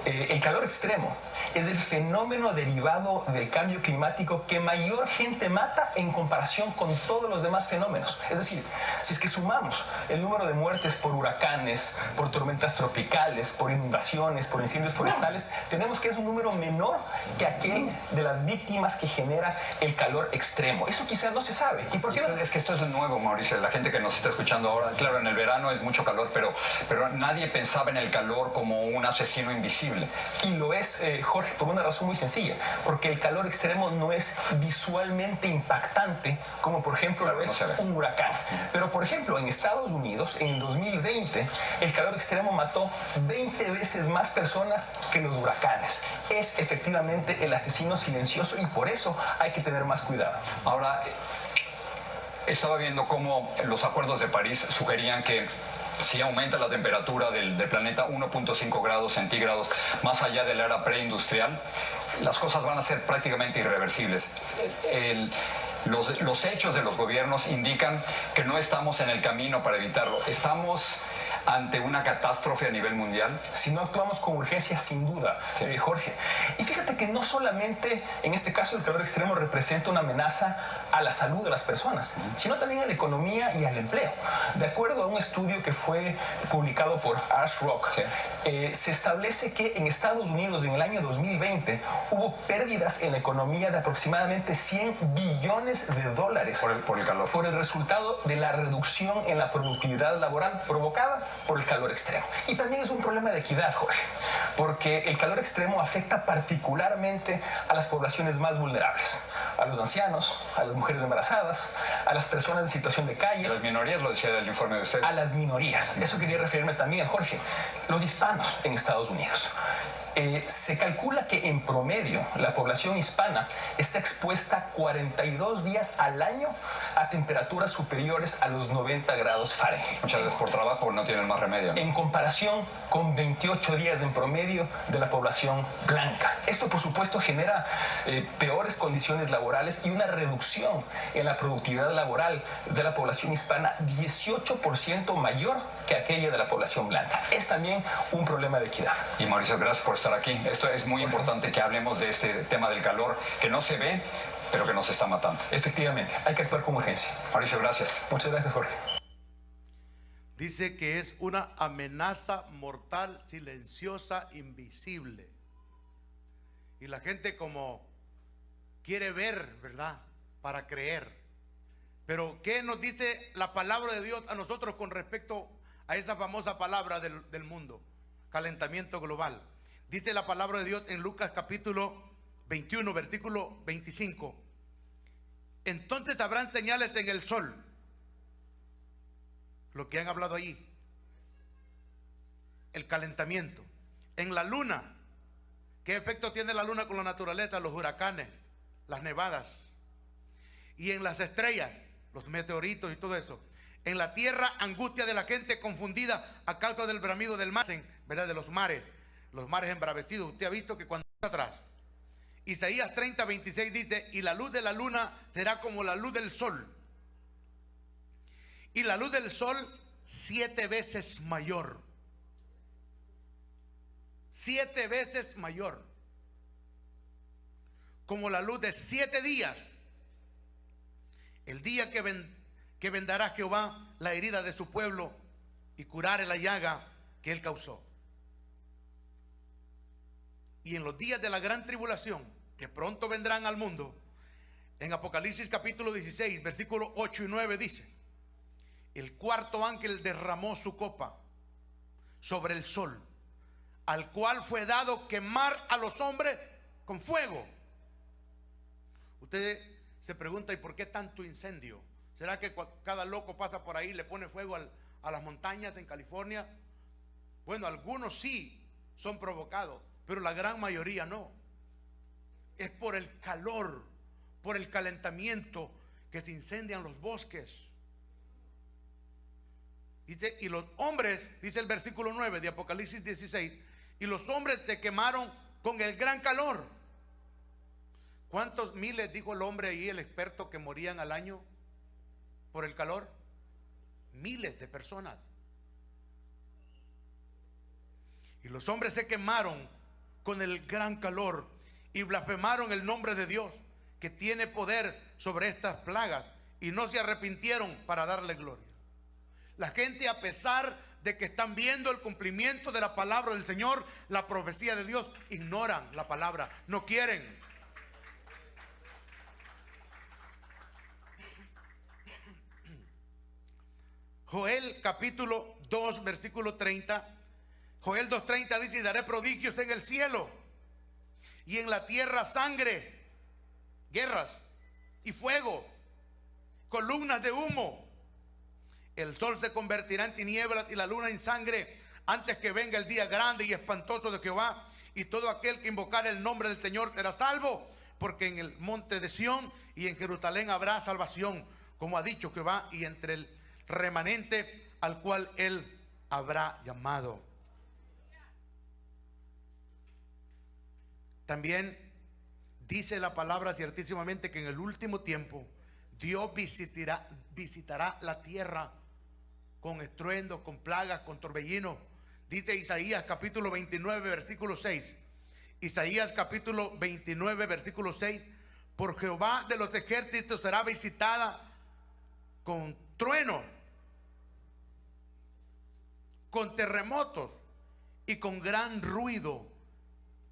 el calor extremo es el fenómeno derivado del cambio climático que mayor gente mata en comparación con todos los demás fenómenos. Es decir, si es que sumamos el número de muertes por huracanes, por tormentas tropicales, por inundaciones, por incendios forestales, tenemos que es un número menor que aquel de las víctimas que genera el calor extremo. Eso quizás no se sabe. ¿Y por qué no? Es que esto es nuevo, Mauricio. La gente que nos está escuchando ahora, claro, en el verano es mucho calor, pero nadie pensaba en el calor como un asesino invisible. Y lo es, Jorge, por una razón muy sencilla, porque el calor extremo no es visualmente impactante como por ejemplo lo es un huracán. Pero por ejemplo en Estados Unidos en el 2020 el calor extremo mató 20 veces más personas que los huracanes. Es efectivamente el asesino silencioso y por eso hay que tener más cuidado. Ahora, estaba viendo cómo los acuerdos de París sugerían que si aumenta la temperatura del planeta 1.5 grados centígrados más allá de la era preindustrial, las cosas van a ser prácticamente irreversibles. Los hechos de los gobiernos indican que no estamos en el camino para evitarlo. Estamos ante una catástrofe a nivel mundial. Si no actuamos con urgencia, sin duda, Jorge. Y fíjate que no solamente en este caso el calor extremo representa una amenaza a la salud de las personas, sino también a la economía y al empleo. De acuerdo a un estudio que fue publicado por ASRock, se establece que en Estados Unidos en el año 2020 hubo pérdidas en la economía de aproximadamente 100 billones de dólares por el calor. Por el resultado de la reducción en la productividad laboral provocada por el calor extremo. Y también es un problema de equidad, Jorge, porque el calor extremo afecta particularmente a las poblaciones más vulnerables, a los ancianos, a las mujeres embarazadas, a las personas en situación de calle. A las minorías, lo decía el informe de usted. A las minorías. Eso quería referirme también, Jorge. Los hispanos en Estados Unidos. Se calcula que en promedio la población hispana está expuesta 42 días al año a temperaturas superiores a los 90 grados Fahrenheit. Muchas veces por trabajo no tienen más remedio, ¿no? En comparación con 28 días en promedio de la población blanca. Esto, por supuesto, genera peores condiciones laborales y una reducción en la productividad laboral de la población hispana 18% mayor que aquella de la población blanca. Es también un problema de equidad. Y Mauricio, gracias por estar aquí. Esto es muy importante que hablemos de este tema del calor que no se ve, pero que nos está matando. Efectivamente, hay que actuar con urgencia. Mauricio, gracias. Muchas gracias, Jorge. Dice que es una amenaza mortal, silenciosa, invisible. Y la gente como quiere ver, ¿verdad? Para creer. Pero ¿qué nos dice la palabra de Dios a nosotros con respecto a esa famosa palabra del mundo? Calentamiento global. Dice la palabra de Dios en Lucas capítulo 21, versículo 25. Entonces habrán señales en el sol. Lo que han hablado ahí. El calentamiento. En la luna. ¿Qué efecto tiene la luna con la naturaleza? Los huracanes, las nevadas. Y en las estrellas, los meteoritos y todo eso. En la tierra, angustia de la gente confundida a causa del bramido del mar, ¿verdad? De los mares embravecidos. Usted ha visto que cuando está atrás, Isaías 30, 26 dice: y la luz de la luna será como la luz del sol, y la luz del sol 7 veces mayor. 7 veces mayor, como la luz de 7 días. El día que vendará Jehová la herida de su pueblo y curare la llaga que él causó. Y en los días de la gran tribulación que pronto vendrán al mundo, en Apocalipsis capítulo 16 versículos 8 y 9 dice: el cuarto ángel derramó su copa sobre el sol, al cual fue dado quemar a los hombres con fuego. Usted se pregunta: ¿y por qué tanto incendio? ¿Será que cada loco pasa por ahí y le pone fuego a las montañas en California? Bueno, algunos sí son provocados, pero la gran mayoría no. Es por el calor, por el calentamiento que se incendian los bosques. Dice, y los hombres, dice el versículo 9 de Apocalipsis 16, y los hombres se quemaron con el gran calor. ¿Cuántos miles, dijo el hombre ahí, el experto, que morían al año por el calor? Miles de personas. Y los hombres se quemaron con el gran calor y blasfemaron el nombre de Dios, que tiene poder sobre estas plagas, y no se arrepintieron para darle gloria. La gente, a pesar de que están viendo el cumplimiento de la palabra del Señor, la profecía de Dios, ignoran la palabra, no quieren. Joel capítulo 2 versículo 30. Joel 2:30 dice: y daré prodigios en el cielo y en la tierra, sangre, guerras y fuego, columnas de humo. El sol se convertirá en tinieblas y la luna en sangre antes que venga el día grande y espantoso de Jehová, y todo aquel que invocare el nombre del Señor será salvo, porque en el monte de Sión y en Jerusalén habrá salvación, como ha dicho Jehová, y entre el remanente al cual él habrá llamado. También dice la palabra ciertísimamente que en el último tiempo Dios visitará la tierra con estruendo, con plagas, con torbellinos. Dice Isaías capítulo 29 versículo 6. Isaías capítulo 29 versículo 6: por Jehová de los ejércitos será visitada con truenos, con terremotos y con gran ruido,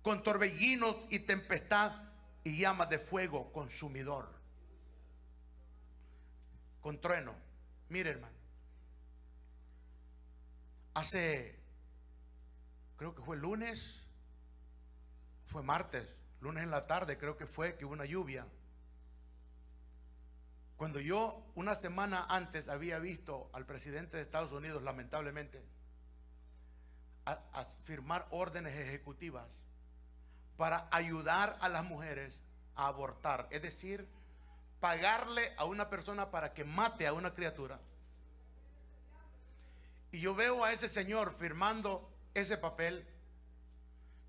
con torbellinos y tempestad y llamas de fuego consumidor. Con trueno. Mire, hermano, creo que fue el lunes fue martes, lunes en la tarde creo que fue, que hubo una lluvia. Cuando yo una semana antes había visto al presidente de Estados Unidos, lamentablemente, a firmar órdenes ejecutivas para ayudar a las mujeres a abortar, es decir, pagarle a una persona para que mate a una criatura. Y yo veo a ese señor firmando ese papel.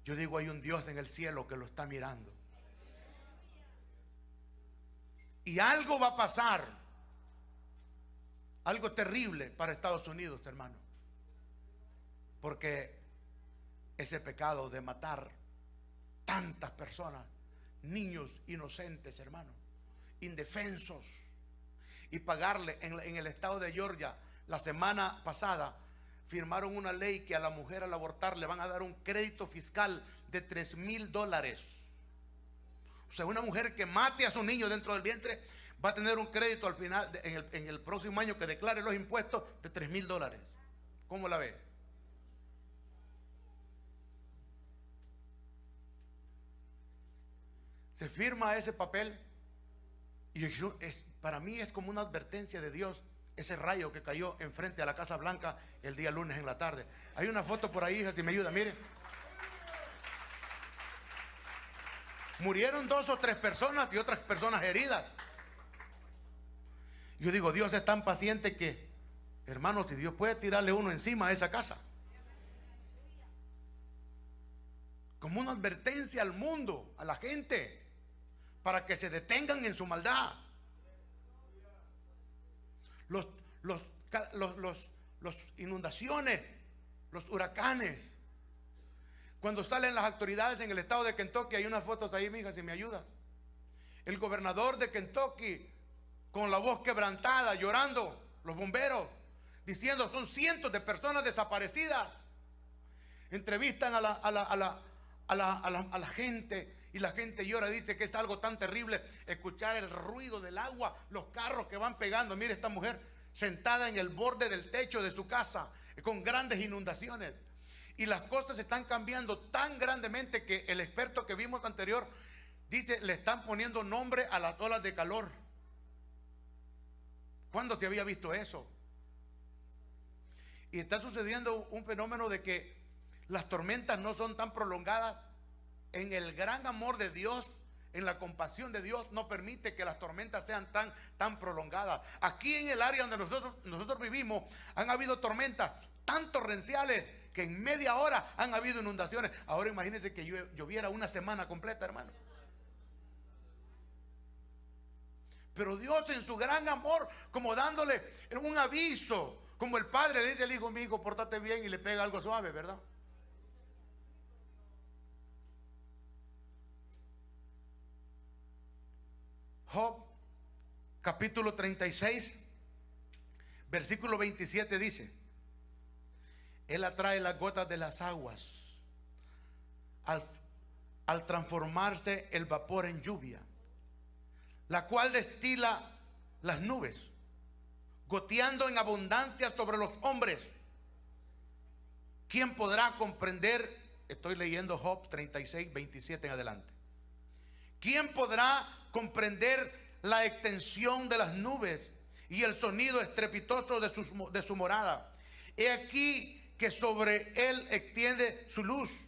Yo digo, hay un Dios en el cielo que lo está mirando. Y algo va a pasar, algo terrible para Estados Unidos, hermano. Porque ese pecado de matar tantas personas, niños inocentes, hermano, indefensos, y pagarle en el estado de Georgia, la semana pasada firmaron una ley que a la mujer al abortar le van a dar un crédito fiscal de $3,000. O sea, una mujer que mate a su niño dentro del vientre va a tener un crédito al final, en el próximo año que declare los impuestos, de $3,000. ¿Cómo la ve? Se firma ese papel y para mí es como una advertencia de Dios. Ese rayo que cayó enfrente a la Casa Blanca el día lunes en la tarde. Hay una foto por ahí, hija, si me ayuda, mire. Murieron 2 o 3 personas y otras personas heridas. Yo digo, Dios es tan paciente que, hermanos, si Dios puede tirarle uno encima a esa casa. Como una advertencia al mundo, a la gente, para que se detengan en su maldad. Los inundaciones, los huracanes. Cuando salen las autoridades en el estado de Kentucky, hay unas fotos ahí, mija, si me ayudas. El gobernador de Kentucky con la voz quebrantada, llorando, los bomberos, diciendo, son cientos de personas desaparecidas. Entrevistan a la gente y la gente llora, dice que es algo tan terrible escuchar el ruido del agua, los carros que van pegando. Mire esta mujer sentada en el borde del techo de su casa con grandes inundaciones, y las cosas están cambiando tan grandemente que el experto que vimos anterior dice, le están poniendo nombre a las olas de calor. ¿Cuándo se había visto eso? Y está sucediendo un fenómeno de que las tormentas no son tan prolongadas. En el gran amor de Dios, en la compasión de Dios, no permite que las tormentas sean tan prolongadas. Aquí en el área donde nosotros vivimos, han habido tormentas tan torrenciales que en media hora han habido inundaciones. Ahora imagínense que lloviera una semana completa, hermano. Pero Dios en su gran amor, como dándole un aviso, como el padre le dice al hijo, mi hijo, pórtate bien, y le pega algo suave, ¿verdad? Job, capítulo 36, versículo 27 dice, Él atrae las gotas de las aguas al transformarse el vapor en lluvia, la cual destila las nubes, goteando en abundancia sobre los hombres. ¿Quién podrá comprender? Estoy leyendo Job 36, 27 en adelante. ¿Quién podrá comprender la extensión de las nubes y el sonido estrepitoso de su morada? He aquí que sobre él extiende su luz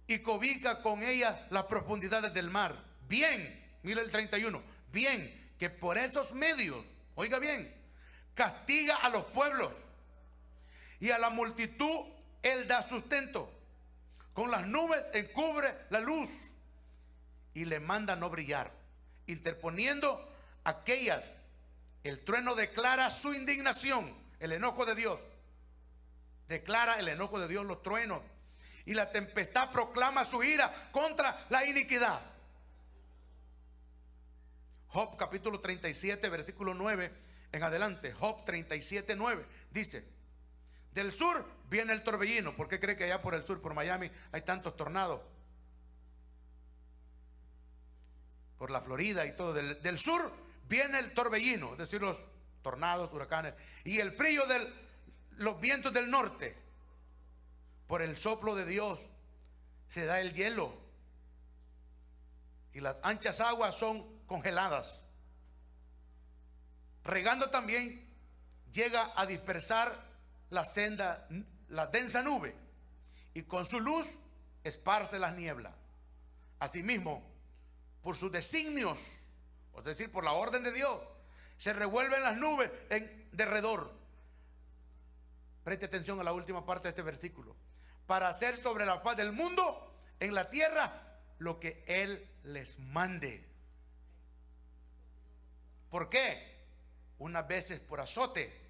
y cobija con ella las profundidades del mar. Bien, mira el 31, bien, que por esos medios, oiga bien, castiga a los pueblos y a la multitud él da sustento. Con las nubes encubre la luz y le manda no brillar, interponiendo aquellas. El trueno declara su indignación, el enojo de Dios. Declara el enojo de Dios, los truenos. Y la tempestad proclama su ira contra la iniquidad. Job capítulo 37, versículo 9 en adelante. Job 37, 9 dice, del sur viene el torbellino. ¿Por qué cree que allá por el sur, por Miami, hay tantos tornados? Por la Florida y todo. Del sur viene el torbellino, es decir, los tornados, huracanes, y el frío de los vientos del norte. Por el soplo de Dios se da el hielo y las anchas aguas son congeladas. Regando también llega a dispersar la densa nube, y con su luz esparce las nieblas. Asimismo, por sus designios, es decir, por la orden de Dios, se revuelven las nubes en derredor. Preste atención a la última parte de este versículo. Para hacer sobre la faz del mundo, en la tierra, lo que Él les mande. ¿Por qué? Unas veces por azote,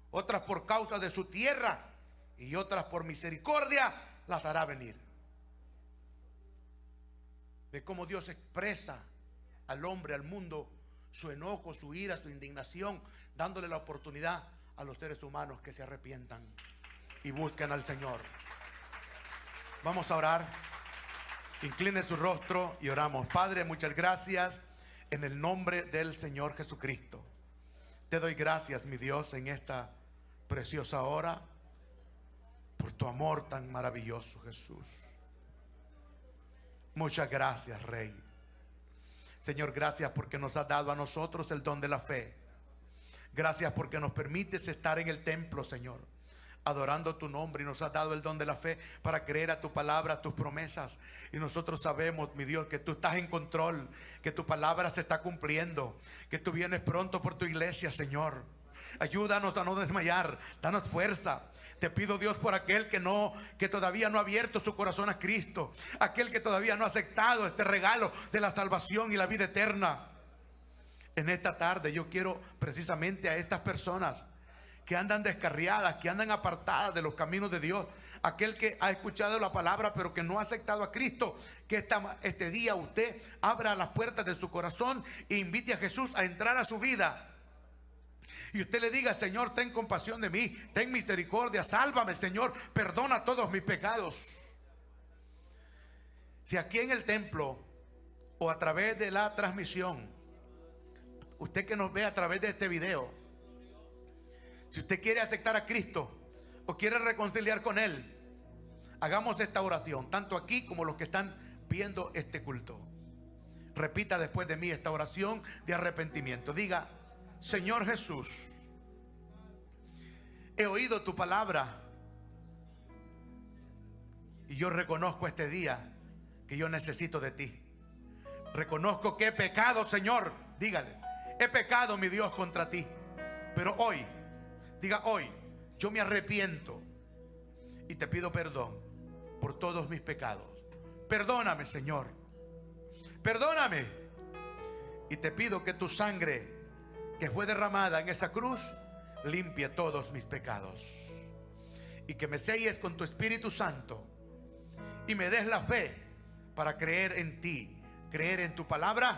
otras por causa de su tierra, y otras por misericordia las hará venir. Ve cómo Dios expresa al hombre, al mundo, su enojo, su ira, su indignación, dándole la oportunidad a los seres humanos que se arrepientan y busquen al Señor. Vamos a orar. Incline su rostro y oramos. Padre, muchas gracias en el nombre del Señor Jesucristo. Te doy gracias, mi Dios, en esta preciosa hora, por tu amor tan maravilloso, Jesús. Muchas gracias, Rey. Señor, gracias porque nos has dado a nosotros el don de la fe. Gracias porque nos permites estar en el templo, Señor, adorando tu nombre, y nos has dado el don de la fe para creer a tu palabra, a tus promesas. Y nosotros sabemos, mi Dios, que tú estás en control, que tu palabra se está cumpliendo, que tú vienes pronto por tu iglesia, Señor. Ayúdanos a no desmayar, danos fuerza. Te pido, Dios, por aquel que todavía no ha abierto su corazón a Cristo, aquel que todavía no ha aceptado este regalo de la salvación y la vida eterna. En esta tarde yo quiero precisamente a estas personas que andan descarriadas, que andan apartadas de los caminos de Dios, aquel que ha escuchado la palabra pero que no ha aceptado a Cristo, que este día usted abra las puertas de su corazón e invite a Jesús a entrar a su vida. Y usted le diga: Señor, ten compasión de mí, ten misericordia, sálvame, Señor, perdona todos mis pecados. Si aquí en el templo o a través de la transmisión, usted que nos ve a través de este video, si usted quiere aceptar a Cristo o quiere reconciliar con Él, hagamos esta oración, tanto aquí como los que están viendo este culto. Repita después de mí esta oración de arrepentimiento. Diga: Señor Jesús, he oído tu palabra y yo reconozco este día que yo necesito de ti. Reconozco que he pecado, Señor. Dígale: he pecado, mi Dios, contra ti. Pero hoy, diga hoy, yo me arrepiento y te pido perdón por todos mis pecados. Perdóname, Señor. Perdóname. Y te pido que tu sangre que fue derramada en esa cruz limpie todos mis pecados. Y que me selles con tu Espíritu Santo y me des la fe para creer en ti, creer en tu palabra,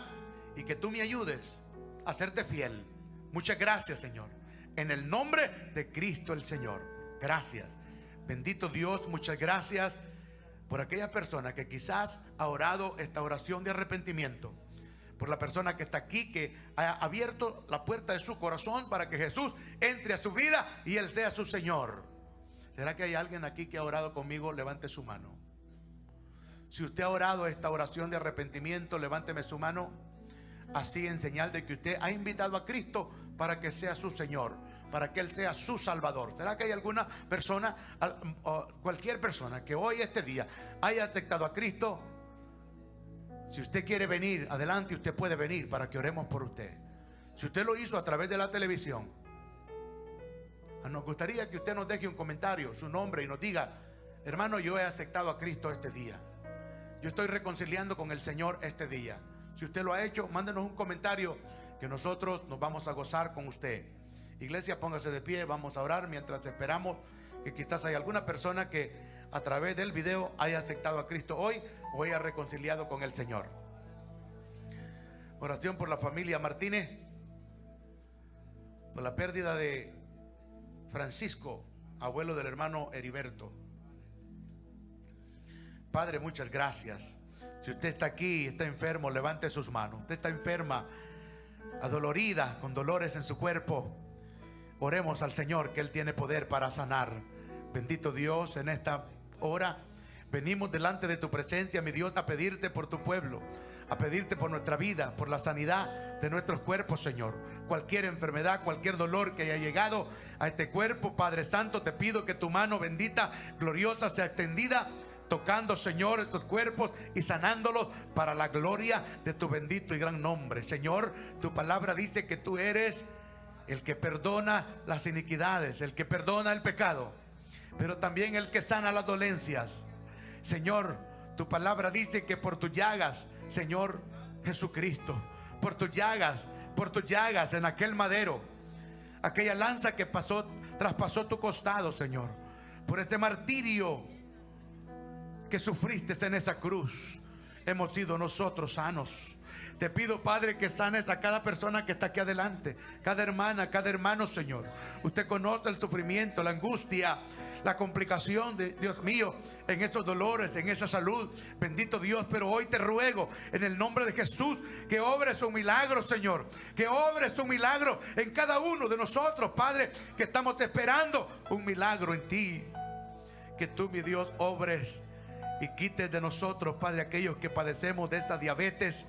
y que tú me ayudes a serte fiel. Muchas gracias, Señor, en el nombre de Cristo el Señor. Gracias, bendito Dios. Muchas gracias por aquella persona que quizás ha orado esta oración de arrepentimiento, por la persona que está aquí, que ha abierto la puerta de su corazón para que Jesús entre a su vida y Él sea su Señor. ¿Será que hay alguien aquí que ha orado conmigo? Levante su mano. Si usted ha orado esta oración de arrepentimiento, levánteme su mano, así en señal de que usted ha invitado a Cristo para que sea su Señor, para que Él sea su Salvador. ¿Será que hay alguna persona, cualquier persona que hoy, este día, haya aceptado a Cristo? Si usted quiere venir, adelante, usted puede venir para que oremos por usted. Si usted lo hizo a través de la televisión, nos gustaría que usted nos deje un comentario, su nombre, y nos diga: hermano, yo he aceptado a Cristo este día, yo estoy reconciliando con el Señor este día. Si usted lo ha hecho, mándenos un comentario, que nosotros nos vamos a gozar con usted. Iglesia, póngase de pie, vamos a orar mientras esperamos que quizás hay alguna persona que a través del video haya aceptado a Cristo hoy o haya reconciliado con el Señor. Oración por la familia Martínez, por la pérdida de Francisco, abuelo del hermano Heriberto. Padre, muchas gracias. Si usted está aquí, está enfermo, levante sus manos. Usted está enferma, adolorida, con dolores en su cuerpo, oremos al Señor, que Él tiene poder para sanar. Bendito Dios, en esta hora venimos delante de tu presencia, mi Dios, a pedirte por tu pueblo, a pedirte por nuestra vida, por la sanidad de nuestros cuerpos, Señor. Cualquier enfermedad, cualquier dolor que haya llegado a este cuerpo, Padre Santo, te pido que tu mano bendita, gloriosa, sea extendida, tocando, Señor, estos cuerpos y sanándolos para la gloria de tu bendito y gran nombre. Señor, tu palabra dice que tú eres el que perdona las iniquidades, el que perdona el pecado, pero también el que sana las dolencias. Señor, tu palabra dice que por tus llagas, Señor Jesucristo, por tus llagas en aquel madero, aquella lanza que traspasó tu costado, Señor, por ese martirio que sufriste en esa cruz, hemos sido nosotros sanos. Te pido, Padre, que sanes a cada persona que está aquí adelante, cada hermana, cada hermano, Señor. Usted conoce el sufrimiento, la angustia, la complicación de Dios mío, en esos dolores, en esa salud, bendito Dios. Pero hoy te ruego en el nombre de Jesús que obres un milagro, Señor, que obres un milagro en cada uno de nosotros, Padre, que estamos esperando un milagro en ti. Que tú, mi Dios, obres y quites de nosotros, Padre, aquellos que padecemos de esta diabetes,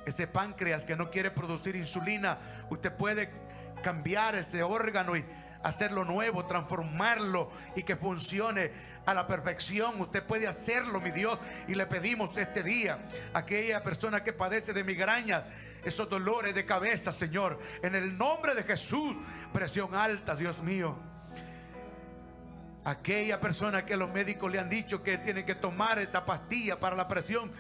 ese páncreas que no quiere producir insulina. Usted puede cambiar ese órgano y hacerlo nuevo, transformarlo y que funcione a la perfección. Usted puede hacerlo, mi Dios, y le pedimos este día a aquella persona que padece de migrañas, esos dolores de cabeza, Señor, en el nombre de Jesús, presión alta, Dios mío. Aquella persona que los médicos le han dicho que tiene que tomar esta pastilla para la presión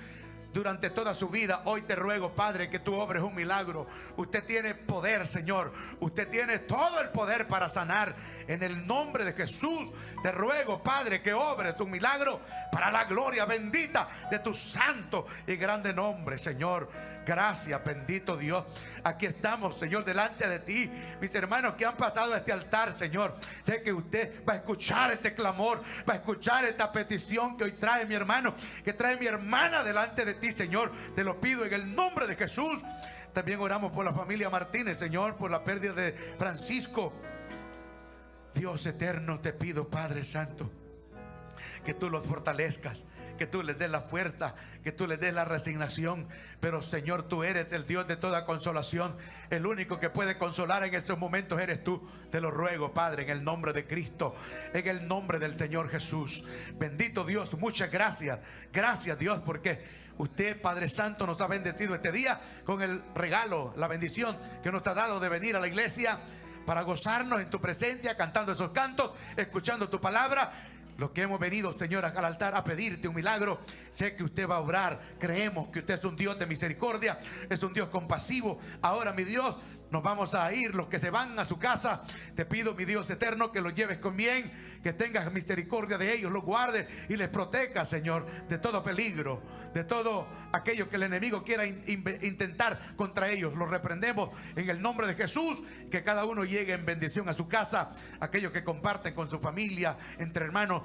durante toda su vida, hoy te ruego, Padre, que tú obres un milagro. Usted tiene poder, Señor. Usted tiene todo el poder para sanar. En el nombre de Jesús te ruego, Padre, que obres un milagro para la gloria bendita de tu santo y grande nombre, Señor. Gracias, bendito Dios. Aquí estamos, Señor, delante de ti. Mis hermanos que han pasado a este altar, Señor, sé que usted va a escuchar este clamor, va a escuchar esta petición que hoy trae mi hermano, que trae mi hermana delante de ti, Señor. Te lo pido en el nombre de Jesús. También oramos por la familia Martínez, Señor, por la pérdida de Francisco. Dios eterno, te pido, Padre Santo, que tú los fortalezcas, que tú les des la fuerza, que tú les des la resignación. Pero, Señor, tú eres el Dios de toda consolación. El único que puede consolar en estos momentos eres tú. Te lo ruego, Padre, en el nombre de Cristo, en el nombre del Señor Jesús. Bendito Dios, muchas gracias. Gracias, Dios, porque usted, Padre Santo, nos ha bendecido este día con el regalo, la bendición que nos ha dado de venir a la iglesia para gozarnos en tu presencia, cantando esos cantos, escuchando tu palabra. Los que hemos venido, Señor, al altar a pedirte un milagro, sé que usted va a obrar. Creemos que usted es un Dios de misericordia, es un Dios compasivo. Ahora, mi Dios, nos vamos a ir. Los que se van a su casa, te pido, mi Dios eterno, que los lleves con bien, que tengas misericordia de ellos, los guardes y les proteja, Señor, de todo peligro, de todo aquello que el enemigo quiera intentar contra ellos. Los reprendemos en el nombre de Jesús. Que cada uno llegue en bendición a su casa. Aquellos que comparten con su familia, entre hermanos,